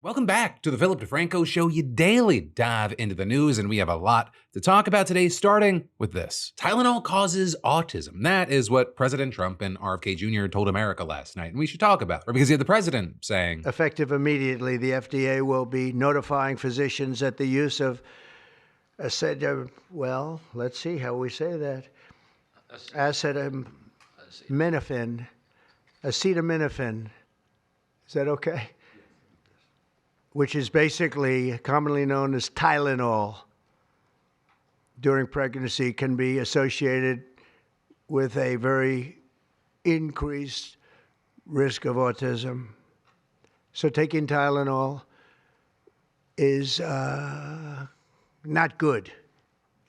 Welcome back to the Philip DeFranco Show. You daily dive into the news, and we have a lot to talk about today, starting with this. Tylenol causes autism. That is what President Trump and RFK Jr. told America last night, and we should talk about it because you had the president saying, effective immediately, the FDA will be notifying physicians that the use of well, let's see how we say that. Acetaminophen. Is that okay? Which is basically commonly known as Tylenol, during pregnancy can be associated with a very increased risk of autism. So taking Tylenol is not good.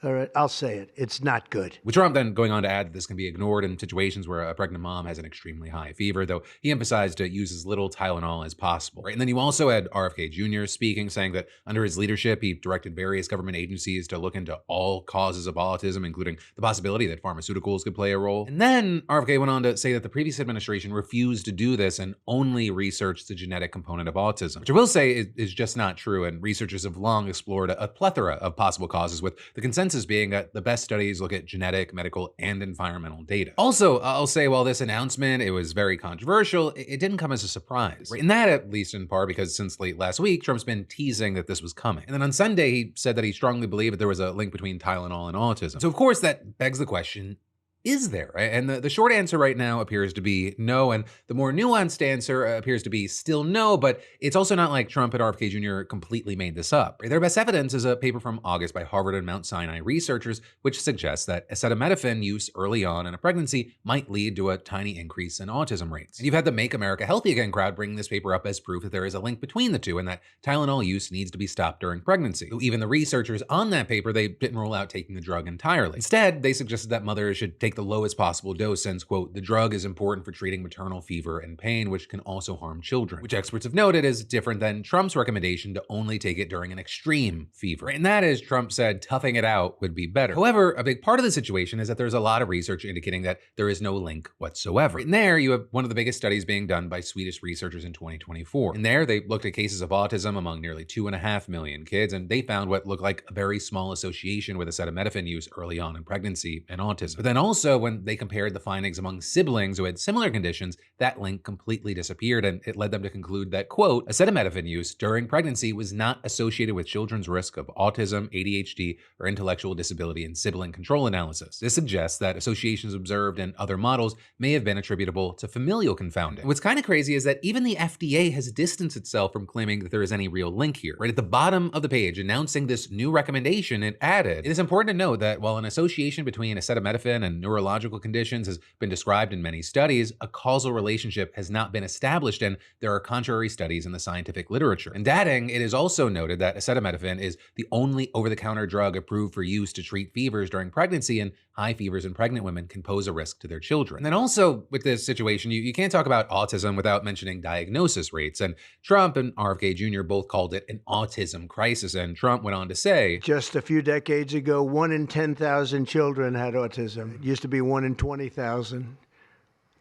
All right, I'll say it. It's not good. with Trump then going on to add that this can be ignored in situations where a pregnant mom has an extremely high fever, though he emphasized to use as little Tylenol as possible. Right? And then you also had RFK Jr. speaking, saying that under his leadership, he directed various government agencies to look into all causes of autism, including the possibility that pharmaceuticals could play a role. And then RFK went on to say that the previous administration refused to do this and only researched the genetic component of autism, which I will say is just not true. And researchers have long explored a plethora of possible causes, with the consensus being that the best studies look at genetic, medical, and environmental data. Also, I'll say while this announcement, it was very controversial, it didn't come as a surprise. Right? And that at least in part because since late last week, Trump's been teasing that this was coming. And then on Sunday, he said that he strongly believed that there was a link between Tylenol and autism. So of course that begs the question, is there? Right? And the short answer right now appears to be no, and the more nuanced answer appears to be still no, but it's also not like Trump and RFK Jr. completely made this up. Their best evidence is a paper from August by Harvard and Mount Sinai researchers, which suggests that acetaminophen use early on in a pregnancy might lead to a tiny increase in autism rates. And you've had the Make America Healthy Again crowd bring this paper up as proof that there is a link between the two and that Tylenol use needs to be stopped during pregnancy. So even the researchers on that paper, they didn't rule out taking the drug entirely. Instead, they suggested that mothers should take the lowest possible dose since, quote, the drug is important for treating maternal fever and pain, which can also harm children, which experts have noted is different than Trump's recommendation to only take it during an extreme fever. And that is, Trump said toughing it out would be better. However, a big part of the situation is that there's a lot of research indicating that there is no link whatsoever. And there you have one of the biggest studies being done by Swedish researchers in 2024. And there they looked at cases of autism among nearly 2.5 million kids, and they found what looked like a very small association with acetaminophen use early on in pregnancy and autism. But then also when they compared the findings among siblings who had similar conditions, that link completely disappeared, and it led them to conclude that, quote, acetaminophen use during pregnancy was not associated with children's risk of autism, ADHD, or intellectual disability in sibling control analysis. This suggests that associations observed in other models may have been attributable to familial confounding. What's kind of crazy is that even the FDA has distanced itself from claiming that there is any real link here. Right at the bottom of the page, announcing this new recommendation, it added, it is important to note that while an association between acetaminophen and neurological conditions has been described in many studies, a causal relationship has not been established, and there are contrary studies in the scientific literature. And adding, it is also noted that acetaminophen is the only over-the-counter drug approved for use to treat fevers during pregnancy, and high fevers in pregnant women can pose a risk to their children. And then also with this situation, you can't talk about autism without mentioning diagnosis rates. And Trump and RFK Jr. both called it an autism crisis. And Trump went on to say, just a few decades ago, 1 in 10,000 children had autism. It used to be 1 in 20,000,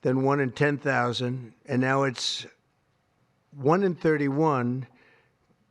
then 1 in 10,000, and now it's 1 in 31.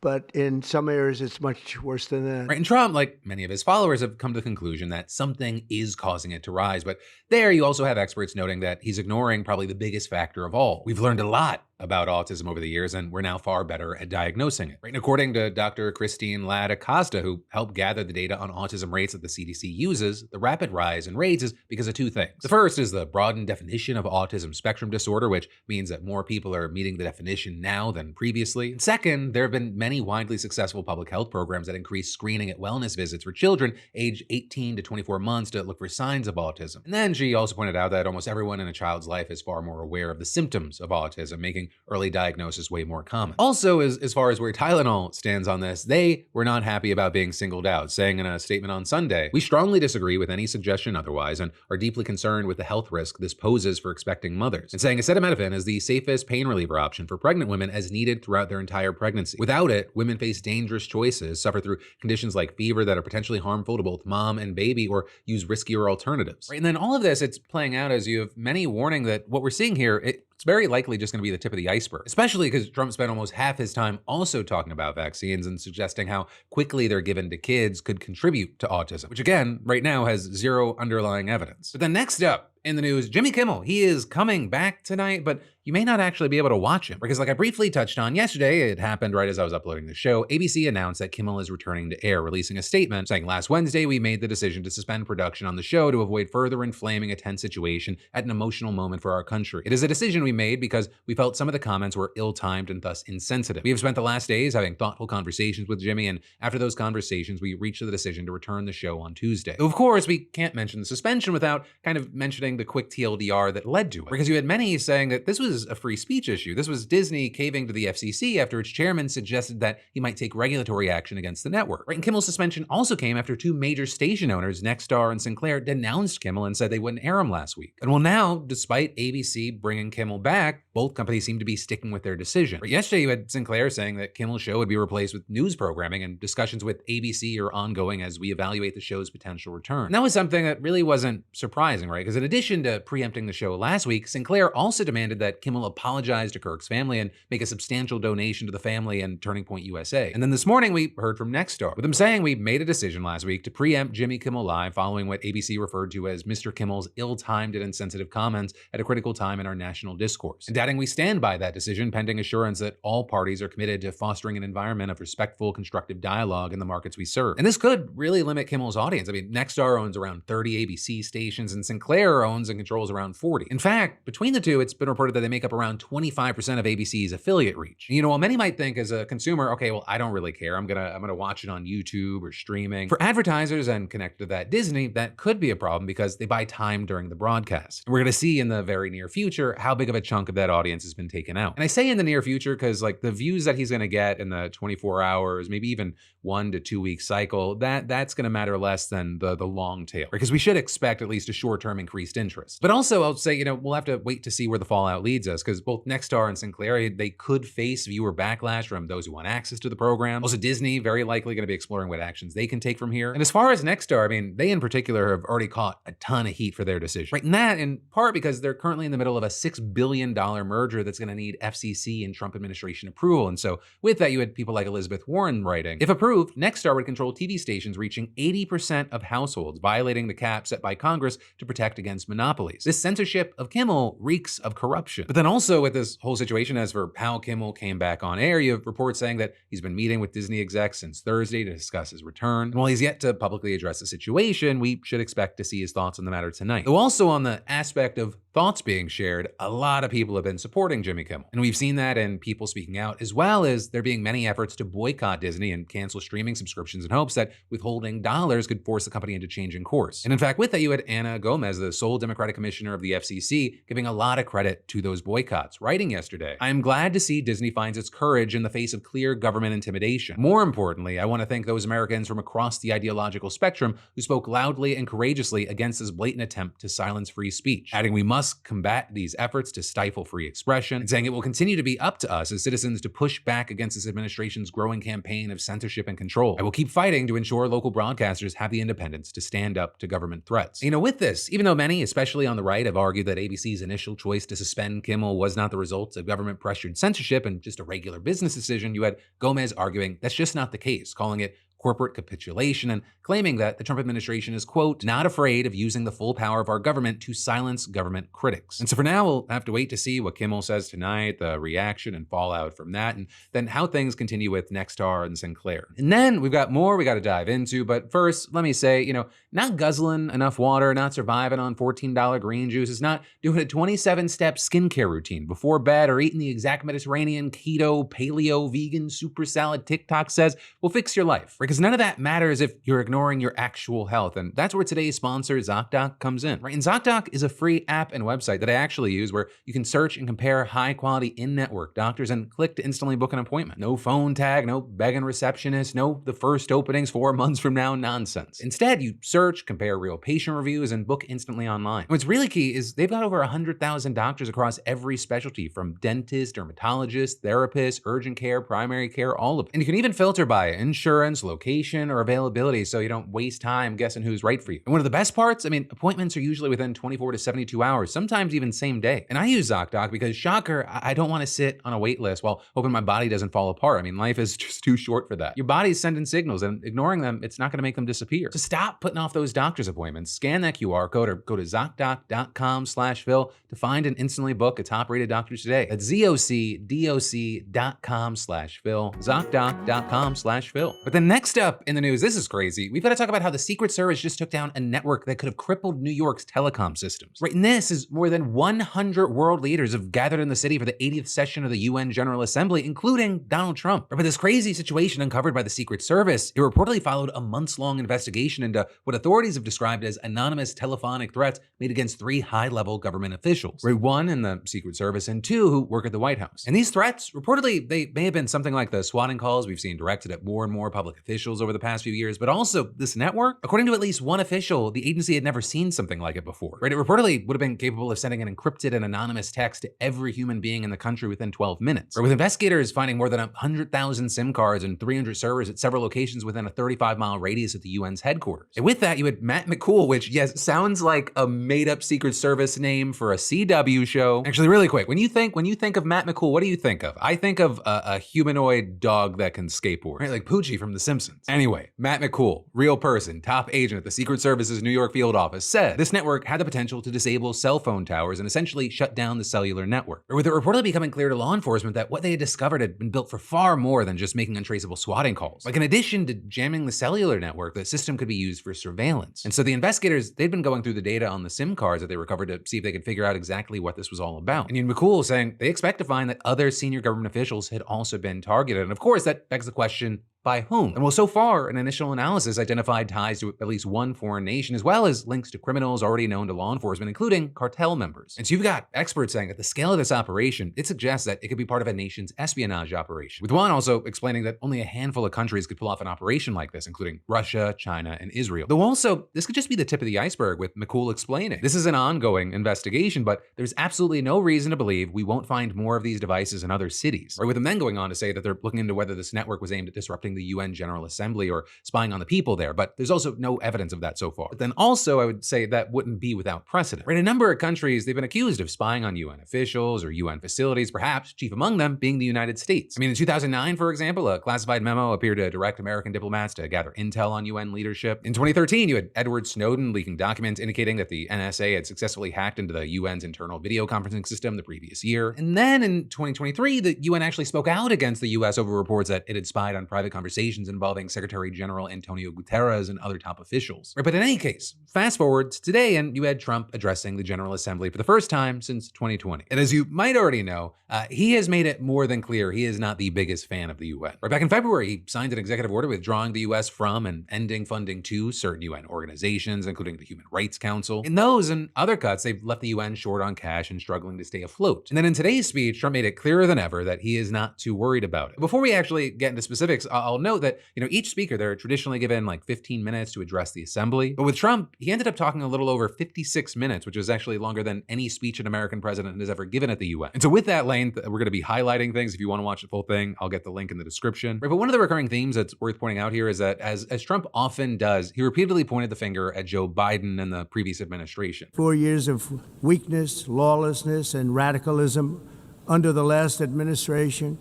But in some areas, it's much worse than that. Right, and Trump, like many of his followers, have come to the conclusion that something is causing it to rise. But there you also have experts noting that he's ignoring probably the biggest factor of all. We've learned a lot about autism over the years, and we're now far better at diagnosing it. Right? And according to Dr. Christine Ladd Acosta, who helped gather the data on autism rates that the CDC uses, the rapid rise in rates is because of two things. The first is the broadened definition of autism spectrum disorder, which means that more people are meeting the definition now than previously. And second, there have been many widely successful public health programs that increase screening at wellness visits for children aged 18 to 24 months to look for signs of autism. And then she also pointed out that almost everyone in a child's life is far more aware of the symptoms of autism, making early diagnosis way more common. Also, as far as where Tylenol stands on this, they were not happy about being singled out, saying in a statement on Sunday, "We strongly disagree with any suggestion otherwise and are deeply concerned with the health risk this poses for expecting mothers," and saying acetaminophen is the safest pain reliever option for pregnant women as needed throughout their entire pregnancy. Without it, women face dangerous choices, suffer through conditions like fever that are potentially harmful to both mom and baby, or use riskier alternatives. Right? And then all of this, it's playing out as you have many warning that what we're seeing here, it's it's very likely just going to be the tip of the iceberg, especially because Trump spent almost half his time also talking about vaccines and suggesting how quickly they're given to kids could contribute to autism, which again, right now has zero underlying evidence. But then next up, in the news, Jimmy Kimmel, he is coming back tonight, but you may not actually be able to watch him because like I briefly touched on yesterday, it happened right as I was uploading the show, ABC announced that Kimmel is returning to air, releasing a statement saying last Wednesday, we made the decision to suspend production on the show to avoid further inflaming a tense situation at an emotional moment for our country. It is a decision we made because we felt some of the comments were ill-timed and thus insensitive. We have spent the last days having thoughtful conversations with Jimmy, and after those conversations, we reached the decision to return the show on Tuesday. Of course, we can't mention the suspension without kind of mentioning the quick TLDR that led to it, because you had many saying that this was a free speech issue. This was Disney caving to the FCC after its chairman suggested that he might take regulatory action against the network. Right? And Kimmel's suspension also came after two major station owners, Nexstar and Sinclair, denounced Kimmel and said they wouldn't air him last week. And well, now, despite ABC bringing Kimmel back, both companies seem to be sticking with their decision. But yesterday, you had Sinclair saying that Kimmel's show would be replaced with news programming, and discussions with ABC are ongoing as we evaluate the show's potential return. And that was something that really wasn't surprising, right? Because in addition to preempting the show last week, Sinclair also demanded that Kimmel apologize to Kirk's family and make a substantial donation to the family and Turning Point USA. And then this morning, we heard from Nexstar, with them saying we made a decision last week to preempt Jimmy Kimmel Live following what ABC referred to as Mr. Kimmel's ill-timed and insensitive comments at a critical time in our national discourse. And adding we stand by that decision pending assurance that all parties are committed to fostering an environment of respectful, constructive dialogue in the markets we serve. And this could really limit Kimmel's audience. I mean, Nexstar owns around 30 ABC stations, and Sinclair owns and controls around 40. In fact, between the two, it's been reported that they make up around 25% of ABC's affiliate reach. And, you know, while many might think as a consumer, okay, well, I don't really care. I'm gonna watch it on YouTube or streaming. For advertisers and connected to that Disney, that could be a problem because they buy time during the broadcast. And we're gonna see in the very near future how big of a chunk of that audience has been taken out. And I say in the near future because like the views that he's gonna get in the 24 hours, maybe even 1 to 2 week cycle, that's gonna matter less than the long tail, because we should expect at least a short-term increased interest. But also I'll say, you know, we'll have to wait to see where the fallout leads us, because both Nexstar and Sinclair, they could face viewer backlash from those who want access to the program. Also, Disney very likely going to be exploring what actions they can take from here. And as far as Nexstar, I mean, they in particular have already caught a ton of heat for their decision. Right, and that in part because they're currently in the middle of a $6 billion merger that's going to need FCC and Trump administration approval. And so with that, you had people like Elizabeth Warren writing, if approved, Nexstar would control TV stations reaching 80% of households, violating the cap set by Congress to protect against monopolies. This censorship of Kimmel reeks of corruption. But then also with this whole situation, as for how Kimmel came back on air, you have reports saying that he's been meeting with Disney execs since Thursday to discuss his return. And while he's yet to publicly address the situation, we should expect to see his thoughts on the matter tonight. Though also on the aspect of thoughts being shared, a lot of people have been supporting Jimmy Kimmel. And we've seen that in people speaking out, as well as there being many efforts to boycott Disney and cancel streaming subscriptions in hopes that withholding dollars could force the company into changing course. And in fact, with that, you had Ana Gomez, the sole Democratic commissioner of the FCC, giving a lot of credit to those boycotts, writing yesterday, I am glad to see Disney finds its courage in the face of clear government intimidation. More importantly, I want to thank those Americans from across the ideological spectrum who spoke loudly and courageously against this blatant attempt to silence free speech, adding we must combat these efforts to stifle free expression, and saying it will continue to be up to us as citizens to push back against this administration's growing campaign of censorship and control. I will keep fighting to ensure local broadcasters have the independence to stand up to government threats. You know, with this, even though many, especially on the right, have argued that ABC's initial choice to suspend Kimmel was not the result of government-pressured censorship and just a regular business decision, you had Gomez arguing that's just not the case, calling it corporate capitulation and claiming that the Trump administration is, quote, not afraid of using the full power of our government to silence government critics. And so for now, we'll have to wait to see what Kimmel says tonight, the reaction and fallout from that, and then how things continue with Nexstar and Sinclair. And then we've got more we got to dive into, but first, let me say, you know, not guzzling enough water, not surviving on $14 green juice, is not doing a 27-step skincare routine before bed or eating the exact Mediterranean, keto, paleo, vegan, super salad TikTok says will fix your life. Because none of that matters if you're ignoring your actual health. And that's where today's sponsor, Zocdoc, comes in. Right? And Zocdoc is a free app and website that I actually use where you can search and compare high-quality in-network doctors and click to instantly book an appointment. No phone tag, no begging receptionist, no the first openings 4 months from now nonsense. Instead, you search, compare real patient reviews, and book instantly online. What's really key is they've got over 100,000 doctors across every specialty, from dentists, dermatologists, therapists, urgent care, primary care, all of it. And you can even filter by insurance, location, location or availability so you don't waste time guessing who's right for you. And one of the best parts, appointments are usually within 24 to 72 hours, sometimes even same day. And I use Zocdoc because, shocker, I don't want to sit on a wait list while hoping my body doesn't fall apart. Life is just too short for that. Your body's sending signals, and ignoring them, it's not going to make them disappear. So stop putting off those doctor's appointments. Scan that QR code or go to Zocdoc.com/Phil to find and instantly book a top-rated doctor today. That's ZocDoc.com/Phil. Zocdoc.com/Phil. But then next up in the news, this is crazy. We've got to talk about how the Secret Service just took down a network that could have crippled New York's telecom systems. Right, and this is more than 100 world leaders have gathered in the city for the 80th session of the UN General Assembly, including Donald Trump. But this crazy situation uncovered by the Secret Service, it reportedly followed a months-long investigation into what authorities have described as anonymous telephonic threats made against 3 high-level government officials. Right, 1 in the Secret Service and 2 who work at the White House. And these threats, reportedly, they may have been something like the swatting calls we've seen directed at more and more public officials over the past few years, but also this network, according to at least one official, the agency had never seen something like it before. Right, it reportedly would have been capable of sending an encrypted and anonymous text to every human being in the country within 12 minutes. Right, with investigators finding more than 100,000 SIM cards and 300 servers at several locations within a 35-mile radius of the UN's headquarters. And with that, you had Matt McCool, which, yes, sounds like a made-up Secret Service name for a CW show. Actually, really quick, when you think of Matt McCool, what do you think of? I think of a humanoid dog that can skateboard, right? Like Poochie from The Simpsons. Anyway, Matt McCool, real person, top agent at the Secret Service's New York field office, said this network had the potential to disable cell phone towers and essentially shut down the cellular network. Or with it reportedly becoming clear to law enforcement that what they had discovered had been built for far more than just making untraceable swatting calls. Like, in addition to jamming the cellular network, the system could be used for surveillance. And so the investigators, they'd been going through the data on the SIM cards that they recovered to see if they could figure out exactly what this was all about. And McCool saying they expect to find that other senior government officials had also been targeted. And of course, that begs the question, by whom? And well, so far, an initial analysis identified ties to at least one foreign nation, as well as links to criminals already known to law enforcement, including cartel members. And so you've got experts saying that the scale of this operation, it suggests that it could be part of a nation's espionage operation. With one also explaining that only a handful of countries could pull off an operation like this, including Russia, China, and Israel. Though also, this could just be the tip of the iceberg, with McCool explaining. This is an ongoing investigation, but there's absolutely no reason to believe we won't find more of these devices in other cities. Right, with them then going on to say that they're looking into whether this network was aimed at disrupting the UN General Assembly or spying on the people there, but there's also no evidence of that so far. But then also, I would say that wouldn't be without precedent. Right, a number of countries, they've been accused of spying on UN officials or UN facilities, perhaps chief among them being the United States. In 2009, for example, a classified memo appeared to direct American diplomats to gather intel on UN leadership. In 2013, you had Edward Snowden leaking documents indicating that the NSA had successfully hacked into the UN's internal video conferencing system the previous year. And then in 2023, the UN actually spoke out against the US over reports that it had spied on private conversations involving Secretary General Antonio Guterres and other top officials. Right, but in any case, fast forward to today, and you had Trump addressing the General Assembly for the first time since 2020. And as you might already know, he has made it more than clear he is not the biggest fan of the UN. Right, back in February, he signed an executive order withdrawing the US from and ending funding to certain UN organizations, including the Human Rights Council. In those and other cuts, they've left the UN short on cash and struggling to stay afloat. And then in today's speech, Trump made it clearer than ever that he is not too worried about it. Before we actually get into specifics, I'll note that, each speaker, they're traditionally given like 15 minutes to address the assembly. But with Trump, he ended up talking a little over 56 minutes, which is actually longer than any speech an American president has ever given at the UN. And so with that length, we're going to be highlighting things. If you want to watch the full thing, I'll get the link in the description. Right, but one of the recurring themes that's worth pointing out here is that as Trump often does, he repeatedly pointed the finger at Joe Biden and the previous administration. 4 years of weakness, lawlessness, and radicalism under the last administration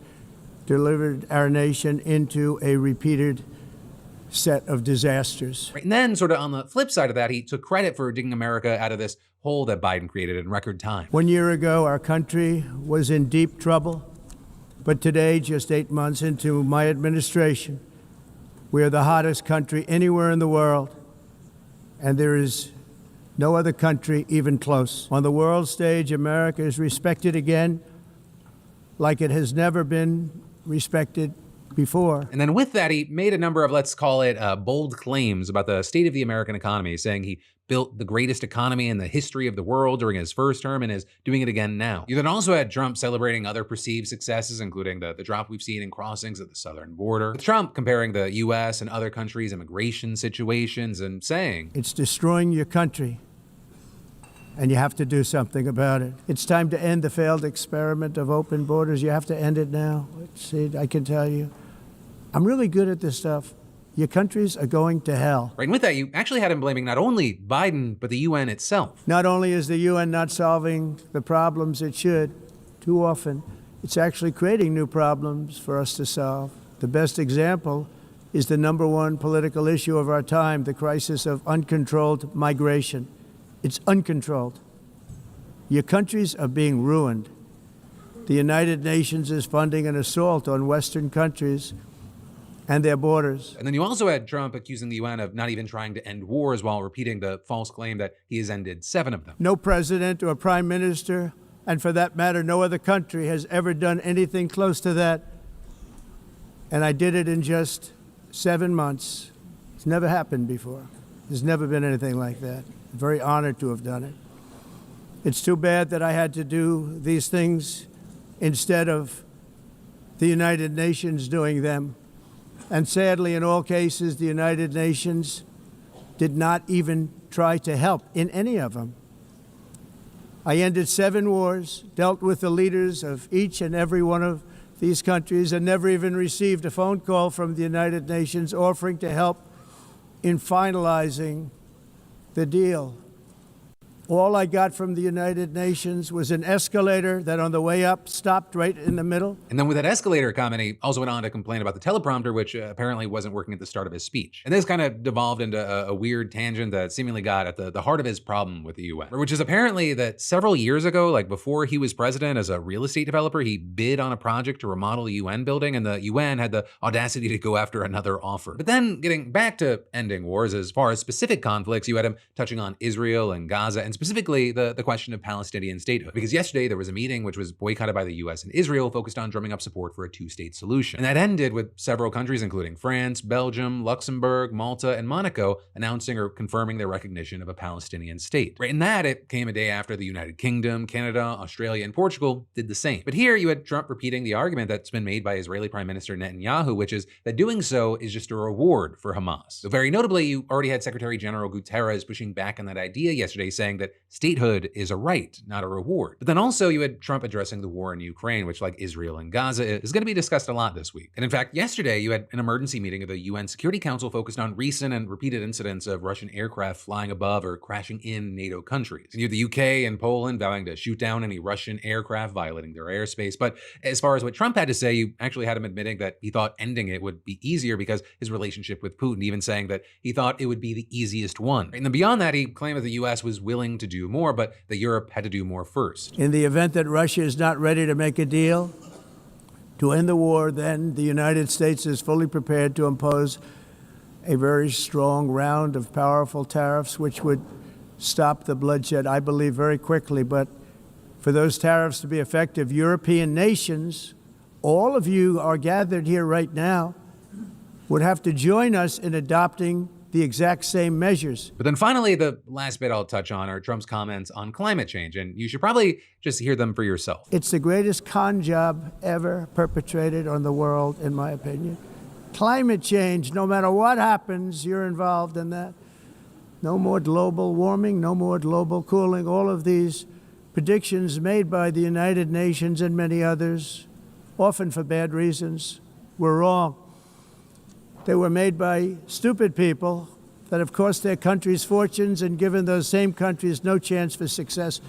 delivered our nation into a repeated set of disasters. Right, and then sort of on the flip side of that, he took credit for digging America out of this hole that Biden created in record time. 1 year ago, our country was in deep trouble, but today, just 8 months into my administration, we are the hottest country anywhere in the world, and there is no other country even close. On the world stage, America is respected again like it has never been respected before. And then with that, he made a number of, let's call it, bold claims about the state of the American economy, saying he built the greatest economy in the history of the world during his first term and is doing it again now. You then also had Trump celebrating other perceived successes, including the drop we've seen in crossings at the southern border. With Trump comparing the US and other countries' immigration situations and saying, "It's destroying your country, and you have to do something about it. It's time to end the failed experiment of open borders. You have to end it now." See, I can tell you, I'm really good at this stuff. Your countries are going to hell. Right, and with that, you actually had him blaming not only Biden, but the UN itself. Not only is the UN not solving the problems it should, too often, it's actually creating new problems for us to solve. The best example is the number one political issue of our time, the crisis of uncontrolled migration. It's uncontrolled. Your countries are being ruined. The United Nations is funding an assault on Western countries and their borders. And then you also had Trump accusing the UN of not even trying to end wars while repeating the false claim that he has ended 7 of them. No president or prime minister, and for that matter, no other country has ever done anything close to that. And I did it in just 7 months. It's never happened before. There's never been anything like that. I'm very honored to have done it. It's too bad that I had to do these things instead of the United Nations doing them. And sadly, in all cases, the United Nations did not even try to help in any of them. I ended 7 wars, dealt with the leaders of each and every one of these countries, and never even received a phone call from the United Nations offering to help in finalizing the deal. All I got from the United Nations was an escalator that on the way up stopped right in the middle. And then with that escalator comment, he also went on to complain about the teleprompter, which apparently wasn't working at the start of his speech. And this kind of devolved into a weird tangent that seemingly got at the heart of his problem with the UN, which is apparently that several years ago, like before he was president, as a real estate developer, he bid on a project to remodel a UN building, and the UN had the audacity to go after another offer. But then getting back to ending wars, as far as specific conflicts, you had him touching on Israel and Gaza, and specifically the question of Palestinian statehood. Because yesterday there was a meeting which was boycotted by the US and Israel focused on drumming up support for a 2-state solution. And that ended with several countries, including France, Belgium, Luxembourg, Malta, and Monaco, announcing or confirming their recognition of a Palestinian state. Right, in that, it came a day after the United Kingdom, Canada, Australia, and Portugal did the same. But here you had Trump repeating the argument that's been made by Israeli Prime Minister Netanyahu, which is that doing so is just a reward for Hamas. So very notably, you already had Secretary General Guterres pushing back on that idea yesterday, saying that statehood is a right, not a reward. But then also you had Trump addressing the war in Ukraine, which, like Israel and Gaza, is going to be discussed a lot this week. And in fact, yesterday you had an emergency meeting of the UN Security Council focused on recent and repeated incidents of Russian aircraft flying above or crashing in NATO countries. And you had the UK and Poland vowing to shoot down any Russian aircraft violating their airspace. But as far as what Trump had to say, you actually had him admitting that he thought ending it would be easier because his relationship with Putin, even saying that he thought it would be the easiest one. And then beyond that, he claimed that the US was willing to do more, but that Europe had to do more first. In the event that Russia is not ready to make a deal to end the war, then the United States is fully prepared to impose a very strong round of powerful tariffs, which would stop the bloodshed, I believe, very quickly. But for those tariffs to be effective, European nations, all of you are gathered here right now, would have to join us in adopting the exact same measures. But then finally, the last bit I'll touch on are Trump's comments on climate change, and you should probably just hear them for yourself. It's the greatest con job ever perpetrated on the world, in my opinion. Climate change, no matter what happens, you're involved in that. No more global warming, no more global cooling. All of these predictions made by the United Nations and many others, often for bad reasons, were wrong. They were made by stupid people that have cost their countries fortunes and given those same countries no chance for success.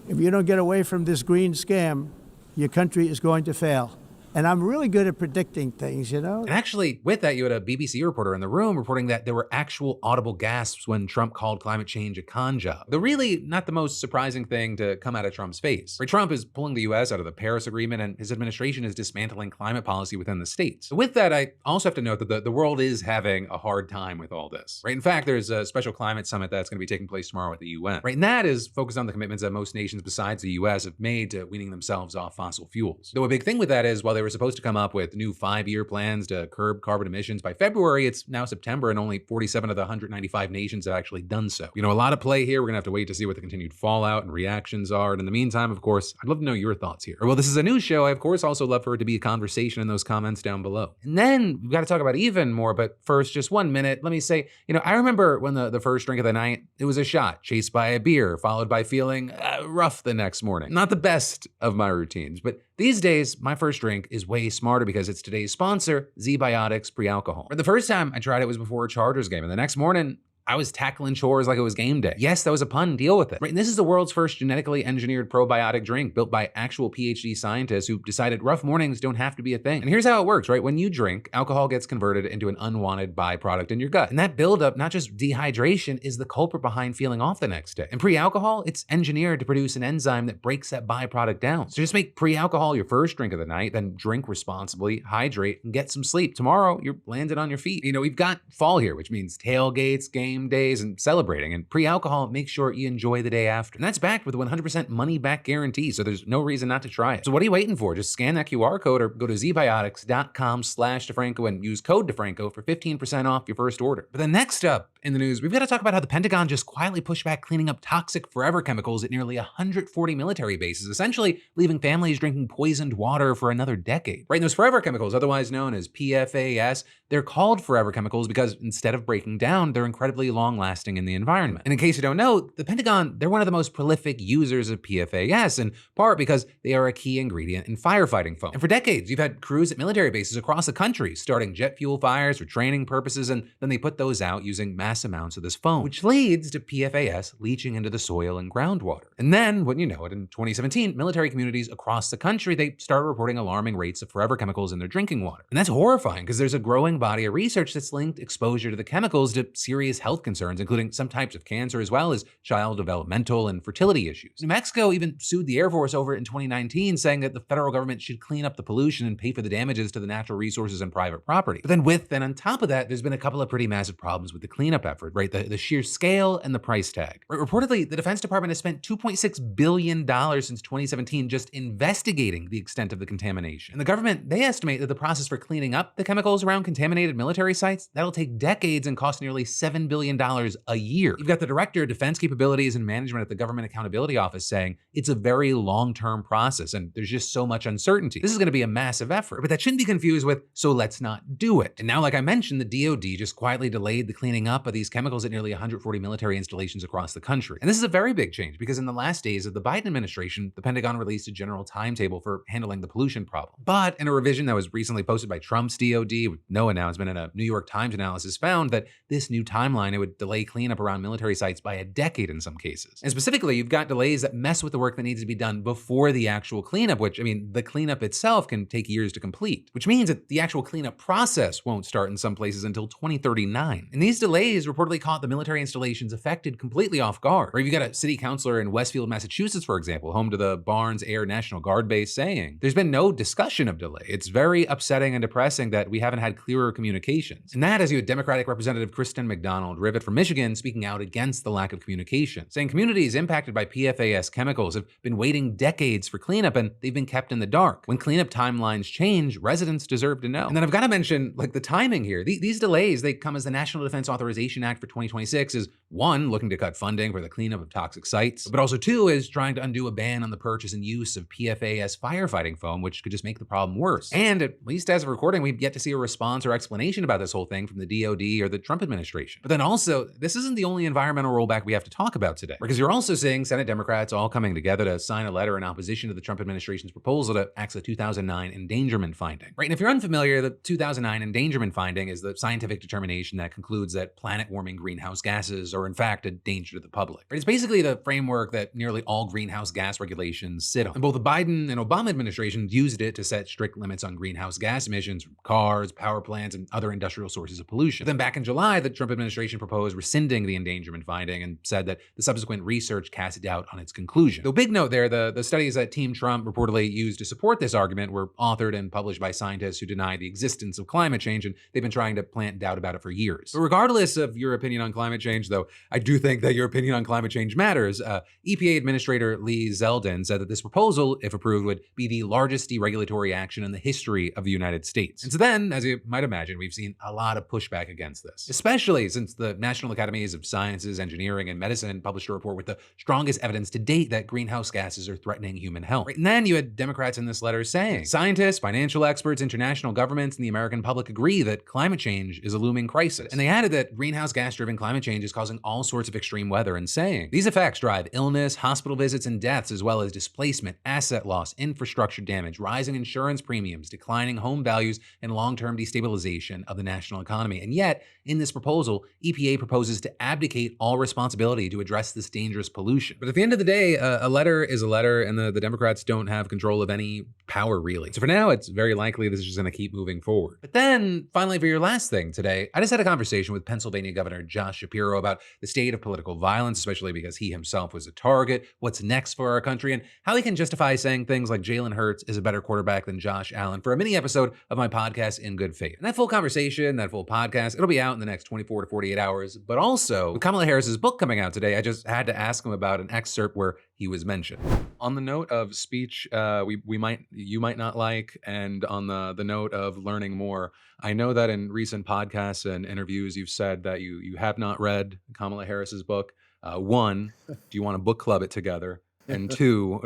If you don't get away from this green scam, your country is going to fail. And I'm really good at predicting things, you know? And actually, with that, you had a BBC reporter in the room reporting that there were actual audible gasps when Trump called climate change a con job. Though really not the most surprising thing to come out of Trump's face. Right, Trump is pulling the US out of the Paris Agreement, and his administration is dismantling climate policy within the states. So with that, I also have to note that the world is having a hard time with all this. Right, in fact, there's a special climate summit that's going to be taking place tomorrow at the UN. Right, and that is focused on the commitments that most nations besides the US have made to weaning themselves off fossil fuels. Though a big thing with that is, while they were supposed to come up with new 5-year plans to curb carbon emissions by February, it's now September and only 47 of the 195 nations have actually done so. You know, a lot of play here. We're gonna have to wait to see what the continued fallout and reactions are. And in the meantime, of course, I'd love to know your thoughts here. Well, this is a news show. I, of course, also love for it to be a conversation in those comments down below. And then we've got to talk about even more, but first, just 1 minute, let me say, you know, I remember when the first drink of the night, it was a shot, chased by a beer, followed by feeling rough the next morning. Not the best of my routines, but these days, my first drink is way smarter because it's today's sponsor, ZBiotics pre-alcohol. The first time I tried it was before a Chargers game, and the next morning, I was tackling chores like it was game day. Yes, that was a pun, deal with it. Right, and this is the world's first genetically engineered probiotic drink built by actual PhD scientists who decided rough mornings don't have to be a thing. And here's how it works, right? When you drink, alcohol gets converted into an unwanted byproduct in your gut. And that buildup, not just dehydration, is the culprit behind feeling off the next day. And pre-alcohol, it's engineered to produce an enzyme that breaks that byproduct down. So just make pre-alcohol your first drink of the night, then drink responsibly, hydrate, and get some sleep. Tomorrow, you're landed on your feet. You know, we've got fall here, which means tailgates, games, days, and celebrating, and pre-alcohol makes sure you enjoy the day after. And that's backed with a 100% money-back guarantee, so there's no reason not to try it. So what are you waiting for? Just scan that QR code or go to zbiotics.com/DeFranco and use code DeFranco for 15% off your first order. But then next up in the news, we've got to talk about how the Pentagon just quietly pushed back cleaning up toxic forever chemicals at nearly 140 military bases, essentially leaving families drinking poisoned water for another decade. Right, and those forever chemicals, otherwise known as PFAS, they're called forever chemicals because instead of breaking down, they're incredibly long-lasting in the environment. And in case you don't know, the Pentagon, they're one of the most prolific users of PFAS, in part because they are a key ingredient in firefighting foam. And for decades, you've had crews at military bases across the country starting jet fuel fires for training purposes, and then they put those out using mass amounts of this foam, which leads to PFAS leaching into the soil and groundwater. And then, wouldn't you know it, in 2017, military communities across the country, they started reporting alarming rates of forever chemicals in their drinking water. And that's horrifying because there's a growing body of research that's linked exposure to the chemicals to serious health concerns, including some types of cancer, as well as child developmental and fertility issues. New Mexico even sued the Air Force over it in 2019, saying that the federal government should clean up the pollution and pay for the damages to the natural resources and private property. But then on top of that, there's been a couple of pretty massive problems with the cleanup effort, right? The sheer scale and the price tag. Right? Reportedly, the Defense Department has spent $2.6 billion since 2017 just investigating the extent of the contamination. And the government, they estimate that the process for cleaning up the chemicals around contaminated military sites, that'll take decades and cost nearly $7 billion a year. You've got the Director of Defense Capabilities and Management at the Government Accountability Office saying it's a very long-term process and there's just so much uncertainty. This is going to be a massive effort, but that shouldn't be confused with, so let's not do it. And now, like I mentioned, the DoD just quietly delayed the cleaning up of these chemicals at nearly 140 military installations across the country. And this is a very big change because in the last days of the Biden administration, the Pentagon released a general timetable for handling the pollution problem. But in a revision that was recently posted by Trump's DoD with no announcement, and a New York Times analysis found that this new timeline, it would delay cleanup around military sites by a decade in some cases. And specifically, you've got delays that mess with the work that needs to be done before the actual cleanup, which, I mean, the cleanup itself can take years to complete, which means that the actual cleanup process won't start in some places until 2039. And these delays reportedly caught the military installations affected completely off guard. Or you've got a city councilor in Westfield, Massachusetts, for example, home to the Barnes Air National Guard Base, saying, there's been no discussion of delay. It's very upsetting and depressing that we haven't had clearer communications. And that, as you had Democratic Representative Kristen McDonald Rivet from Michigan speaking out against the lack of communication, saying communities impacted by PFAS chemicals have been waiting decades for cleanup and they've been kept in the dark. When cleanup timelines change, residents deserve to know. And then I've got to mention, like, the timing here. These delays, they come as the National Defense Authorization Act for 2026 is, one, looking to cut funding for the cleanup of toxic sites, but also two, is trying to undo a ban on the purchase and use of PFAS firefighting foam, which could just make the problem worse. And at least as of recording, we've yet to see a response or explanation about this whole thing from the DoD or the Trump administration. But then also, this isn't the only environmental rollback we have to talk about today, because you're also seeing Senate Democrats all coming together to sign a letter in opposition to the Trump administration's proposal to axe the 2009 endangerment finding. Right, and if you're unfamiliar, the 2009 endangerment finding is the scientific determination that concludes that planet-warming greenhouse gases are in fact a danger to the public. Right, it's basically the framework that nearly all greenhouse gas regulations sit on. And both the Biden and Obama administrations used it to set strict limits on greenhouse gas emissions from cars, power plants, and other industrial sources of pollution. But then back in July, the Trump administration proposed rescinding the endangerment finding and said that the subsequent research cast doubt on its conclusion. Though big note there, the studies that Team Trump reportedly used to support this argument were authored and published by scientists who deny the existence of climate change, and they've been trying to plant doubt about it for years. But regardless of your opinion on climate change, though, I do think that your opinion on climate change matters. EPA Administrator Lee Zeldin said that this proposal, if approved, would be the largest deregulatory action in the history of the United States. And so then, as you might imagine, we've seen a lot of pushback against this, especially since the the National Academies of Sciences, Engineering, and Medicine published a report with the strongest evidence to date that greenhouse gases are threatening human health. Right? And then you had Democrats in this letter saying, scientists, financial experts, international governments, and the American public agree that climate change is a looming crisis. And they added that greenhouse gas-driven climate change is causing all sorts of extreme weather and saying, these effects drive illness, hospital visits, and deaths, as well as displacement, asset loss, infrastructure damage, rising insurance premiums, declining home values, and long-term destabilization of the national economy. And yet, in this proposal, EPA proposes to abdicate all responsibility to address this dangerous pollution. But at the end of the day, a letter is a letter, and the Democrats don't have control of any power, really. So for now, it's very likely this is just going to keep moving forward. But then, finally, for your last thing today, I just had a conversation with Pennsylvania Governor Josh Shapiro about the state of political violence, especially because he himself was a target, what's next for our country, and how he can justify saying things like Jalen Hurts is a better quarterback than Josh Allen for a mini episode of my podcast In Good Faith. And that full conversation, that full podcast, it'll be out in the next 24 to 48 hours. But also, with Kamala Harris's book coming out today, I just had to ask him about an excerpt where he was mentioned. On the note of speech you might not like, and on the note of learning more, I know that in recent podcasts and interviews you've said that you have not read Kamala Harris's book. One, do you want to book club it together? And two,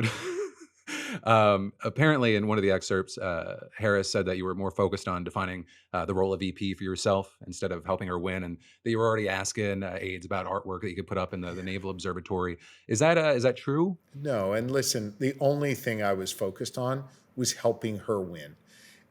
apparently in one of the excerpts, Harris said that you were more focused on defining the role of VP for yourself instead of helping her win, and that you were already asking aides about artwork that you could put up in the Naval Observatory. Is that true? No, and listen, the only thing I was focused on was helping her win.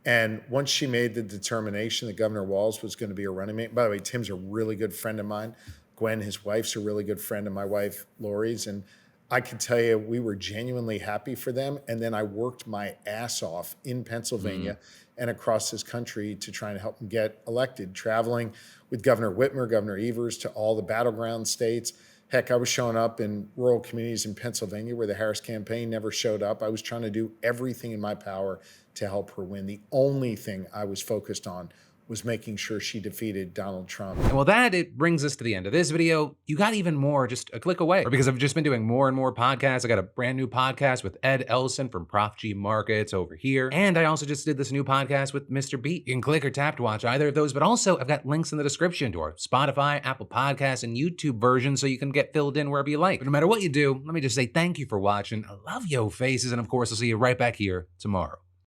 And once she made the determination that Governor Walz was going to be her running mate, by the way, Tim's a really good friend of mine. Gwen, his wife's a really good friend of my wife, Lori's. And I can tell you, we were genuinely happy for them. And then I worked my ass off in Pennsylvania and across this country to try and help them get elected, traveling with Governor Whitmer, Governor Evers to all the battleground states. Heck, I was showing up in rural communities in Pennsylvania where the Harris campaign never showed up. I was trying to do everything in my power to help her win. The only thing I was focused on was making sure she defeated Donald Trump. And well, it brings us to the end of this video. You got even more just a click away. Or because I've just been doing more and more podcasts. I got a brand new podcast with Ed Elson from Prof G Markets over here. And I also just did this new podcast with Mr. Beat. You can click or tap to watch either of those, but also I've got links in the description to our Spotify, Apple Podcasts, and YouTube version so you can get filled in wherever you like. But no matter what you do, let me just say thank you for watching. I love yo faces, and of course, I'll see you right back here tomorrow.